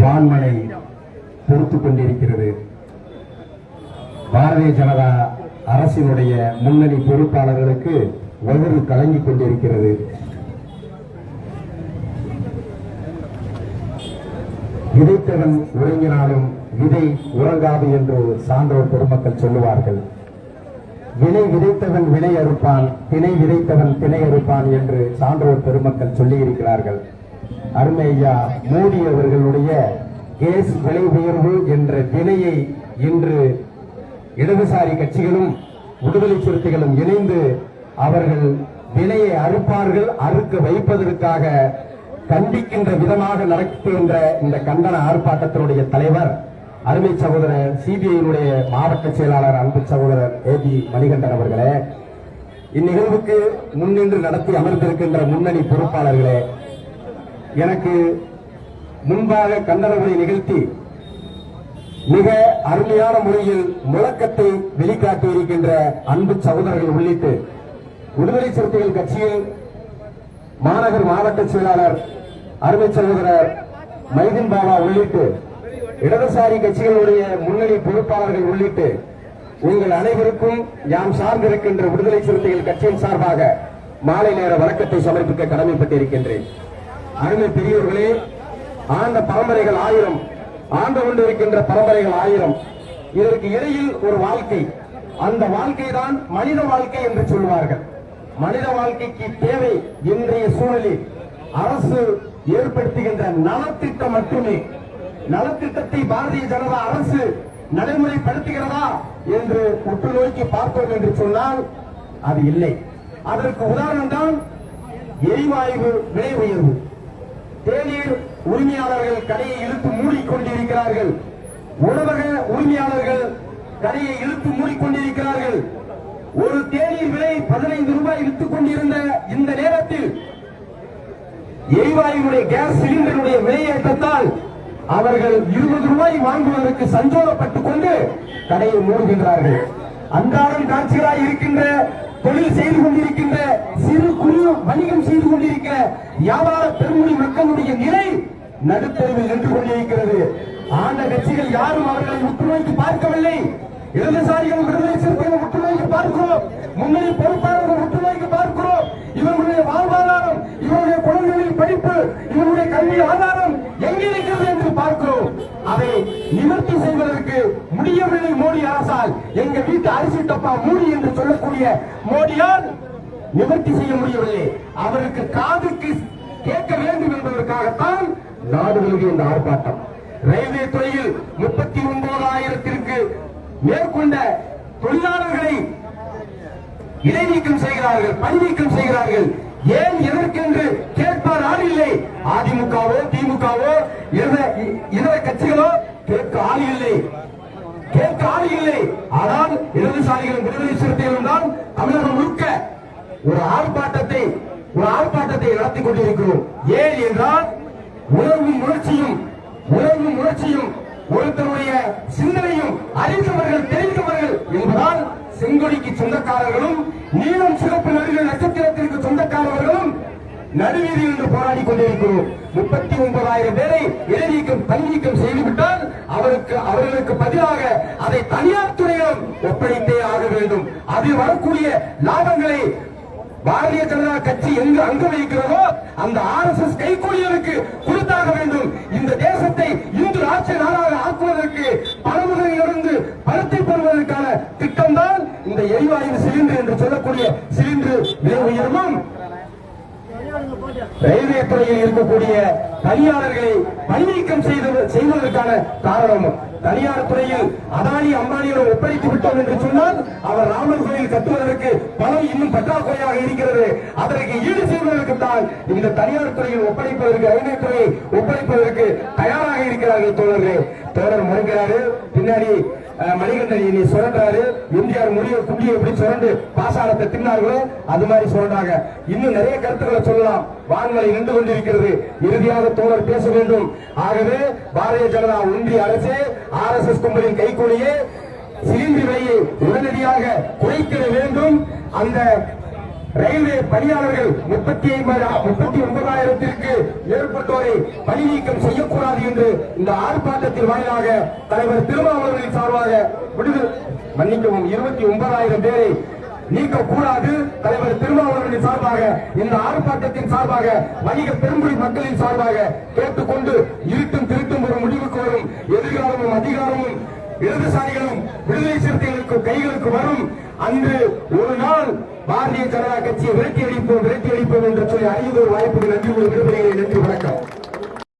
வான்மழை பொறுத்துக் கொண்டிருக்கிறது. பாரதிய ஜனதா அரசினுடைய முன்னணி பொறுப்பாளர்களுக்கு வயிறு கலங்கிக் கொண்டிருக்கிறது. விதைத்தவன் உறங்கினாலும் விதை உறங்காது என்று சான்றோர் பெருமக்கள் சொல்லுவார்கள். வினை விதைத்தவன் வினை அறுப்பான், திணை விதைத்தவன் திணை அறுப்பான் என்று சான்றோர் பெருமக்கள் சொல்லி இருக்கிறார்கள். அருமையா மோடி அவர்களுடைய கேஸ் விலை உயர்வு என்ற வினையை இன்று இடதுசாரி கட்சிகளும் விடுதலை சிறுத்தைகளும் இணைந்து அவர்கள் வினையை அறுப்பார்கள், அறுக்க வைப்பதற்காக கண்டிக்கின்ற விதமாக நடத்துகின்ற இந்த கண்டன ஆர்ப்பாட்டத்தினுடைய தலைவர் அருமை சகோதரர் சிபிஐனுடைய மாவட்ட செயலாளர் அன்பு சகோதரர் ஏபி மணிகண்டன் அவர்களே, இந்நிகழ்வுக்கு முன்னின்று நடத்தி அமர்ந்திருக்கின்ற முன்னணி பொறுப்பாளர்களே, எனக்கு முன்பாக கண்டன உரை நிகழ்த்தி மிக அருமையான முறையில் முழக்கத்தை வெளிக்காட்டியிருக்கின்ற அன்பு சகோதரர்கள் உள்ளிட்டு விடுதலை சிறுத்தைகள் கட்சியில் மாநகர் மாவட்ட செயலாளர் அருமை சகோதரர் மைதீன் பாபா உள்ளிட்டு இடதுசாரி கட்சிகளுடைய முன்னணி பொறுப்பாளர்கள் உள்ளிட்டு உங்கள் அனைவருக்கும் யாம் சார்ந்திருக்கின்ற விடுதலை சிறுத்தைகள் கட்சியின் சார்பாக மாலை நேர வணக்கத்தை சமர்ப்பிக்க கடமைப்பட்டிருக்கின்றேன். அருமை பெரியோர்களே, ஆண்ட பரம்பரைகள் 1000, ஆண்டு கொண்டிருக்கின்ற பரம்பரைகள் 1000, இதற்கு இடையில் ஒரு வாழ்க்கை, அந்த வாழ்க்கை தான் மனித வாழ்க்கை என்று சொல்வார்கள். மனித வாழ்க்கைக்கு தேவை இன்றைய சூழலில் அரசு ஏற்படுத்துகின்ற நலத்திட்டம் மட்டுமே. நலத்திட்டத்தை பாரதிய ஜனதா அரசு நடைமுறைப்படுத்துகிறதா என்று உற்று நோக்கி பார்த்தோம் என்று சொன்னால் அது இல்லை. அதற்கு உதாரணம் தான் எரிவாயு விலை உயர்வு. தேநீர் உரிமையாளர்கள் கடையை இழுத்து மூடிக்கொண்டிருக்கிறார்கள். உணவக உரிமையாளர்கள் கடையை இழுத்து மூடிக்கொண்டிருக்கிறார்கள். ஒரு தேநீர் விலை 15 ரூபாய் விற்றுக் கொண்டிருந்த இந்த நேரத்தில் எரிவாயுடைய கேஸ் சிலிண்டருடைய விலையேற்றத்தால் அவர்கள் 20 ரூபாய் வாங்குவதற்கு சஞ்சோகப்பட்டுக் கொண்டு கடையை மூடுகின்றார்கள். அன்றாடம் காட்சிகளாய் இருக்கின்ற தொழில் செய்து கொண்டிருக்கின்ற சிறு குறு வணிகம் செய்து கொண்டிருக்கிற வியாபார பெருமுடி மக்களுடைய நிலை நடுத்தருவில் நின்று கொண்டிருக்கிறது. ஆண்ட கட்சிகள் யாரும் அவர்களை உற்று நோக்கி பார்க்கவில்லை. இடதுசாரிகள் விடுதலை சிறுத்தைகள் உற்று நோக்கி பார்க்கிறோம். முன்னணி பொறுப்பாளர்கள் உற்று நோக்கி பார்க்கிறோம். இவர்களுடைய வாழ்வாதாரம், இவருடைய குழந்தைகளின் படிப்பு, இவருடைய கல்வி ஆதாரம் எங்கே இருக்கிறது என்று பார்க்கிறோம். அதை நிவர்த்தி செய்வதற்கு முடியவில்லை மோடி அரசால். எங்க வீட்டு அரிசி டப்பா மூடி என்று சொல்லக்கூடிய மோடியால் நிவர்த்தி செய்ய முடியவில்லை. அவருக்கு காதுக்கு கேட்க வேண்டும் என்பதற்காகத்தான் நாடு முழுவதும் இந்த ஆர்ப்பாட்டம். ரயில்வே துறையில் 39,000ற்கு மேற்கொண்ட தொழிலாளர்களை இடைநீக்கம் செய்கிறார்கள், பணி நீக்கம் செய்கிறார்கள். ஏன் எதற்கென்று கேட்பார் ஆள் இல்லை. அதிமுகவோ திமுகவோ இதர கட்சிகளோ கேட்க ஆள் இல்லை, கேட்க ஆள் இல்லை. ஆனால் இடதுசாரிகளும் விடுதலை சிறுத்தைகளும் தான் தமிழகம் முழுக்க ஒரு ஆர்ப்பாட்டத்தை நடத்தி கொண்டிருக்கிறோம். ஏன் என்றால் உணர்வும் உணர்ச்சியும் ஒருத்தருடைய சிந்தனையும் அறிந்தவர்கள் தெரிந்தவர்கள் என்பதால் செங்கொடிக்கு சொந்தக்காரர்களும் நீளம் சிறப்பு நடுவில் நட்சத்திரத்திற்கு சொந்தக்காரர்களும் நடுவீதியில் என்று போராடி கொண்டிருக்கிறோம். 39,000 பேரை இடைநீக்கம் பணி நீக்கம் செய்துவிட்டால் அவர்களுக்கு பதிலாக அதை தனியார் துறையிடம் ஒப்படைத்தே ஆக வேண்டும். அதில் வரக்கூடிய லாபங்களை பாரதிய ஜனதா கட்சி எங்கு அங்கு வைக்கிறதோ அந்த RSS கைகூலியருக்கு கொடுத்தாக வேண்டும். இந்த தேசத்தை இந்து ராஷ்டிர நாடாக ஆக்குவதற்கு பணமுதலிலிருந்து பணத்தை பெறுவதற்கான திட்டம் தான் இந்த எரிவாயு சிலிண்டர் என்று சொல்லக்கூடிய சிலிண்டர் விலை உயர்வும் ரயில்வே துறையில் இருக்கக்கூடிய பணியாளர்களை பணி நீக்கம் செய்வதற்கான காரணமும். தனியார் துறையில் அதானி அம்பானியிடம் ஒப்படைத்து விட்டோம் என்று சொன்னால் அவர் ராமர் கோயில் கட்டுவதற்கு பணம் இன்னும் பற்றாக்குறையாக இருக்கிறது. அதற்கு ஈடு செய்வதற்கு தான் இந்த தனியார் துறையில் ஒப்படைப்பதற்கு ரயில்வே துறையை ஒப்படைப்பதற்கு தயாராக இருக்கிறார்கள். தோழர் முறைகிறாரு, பின்னாடி மணிகண்டன் சுரண்டாரு. எம்ஜிஆர் முடிவு குண்டியை எப்படி சுரண்டு பாசாரத்தை தின்னார்களோ அது மாதிரி சுரண்டாங்க. இன்னும் நிறைய கருத்துக்களை சொல்லலாம். வான்மலை நின்று கொண்டிருக்கிறது. இறுதியாக தோழர் பேச வேண்டும். ஆகவே பாரதிய ஜனதா ஒன்றிய அரசு RSS கும்பலின் கைகூலியே சிலிண்டர் விலையை உடனடியாக குறைத்திட வேண்டும். அந்த ரயில்வே பணியாளர்கள் 39,000த்திற்கு மேற்பட்டோரை பணி நீக்கம் செய்யக்கூடாது என்று இந்த ஆர்ப்பாட்டத்தின் வாயிலாக தலைவர் திருமாவளவனின் சார்பாக மன்னிக்கவும் 29,000 பேரை நீக்கக்கூடாது தலைவர் திருமாவளவனின் சார்பாக இந்த ஆர்ப்பாட்டத்தின் சார்பாக வணிக பெருங்குடி மக்களின் சார்பாக கேட்டுக்கொண்டு இருட்டும் திருட்டும் ஒரு முடிவுக்கு வரும். எதிர்காலமும் அதிகாரமும் இடதுசாரிகளும் விடுதலை சிறுத்தைகளுக்கு கைகளுக்கு வரும். அன்று ஒரு நாள் பாரதிய ஜனதா கட்சியை விரட்டி அடிப்போம் என்று சொல்லி அறிவுறு வாய்ப்புகள் நன்றி விடுதலை. நன்றி, வணக்கம்.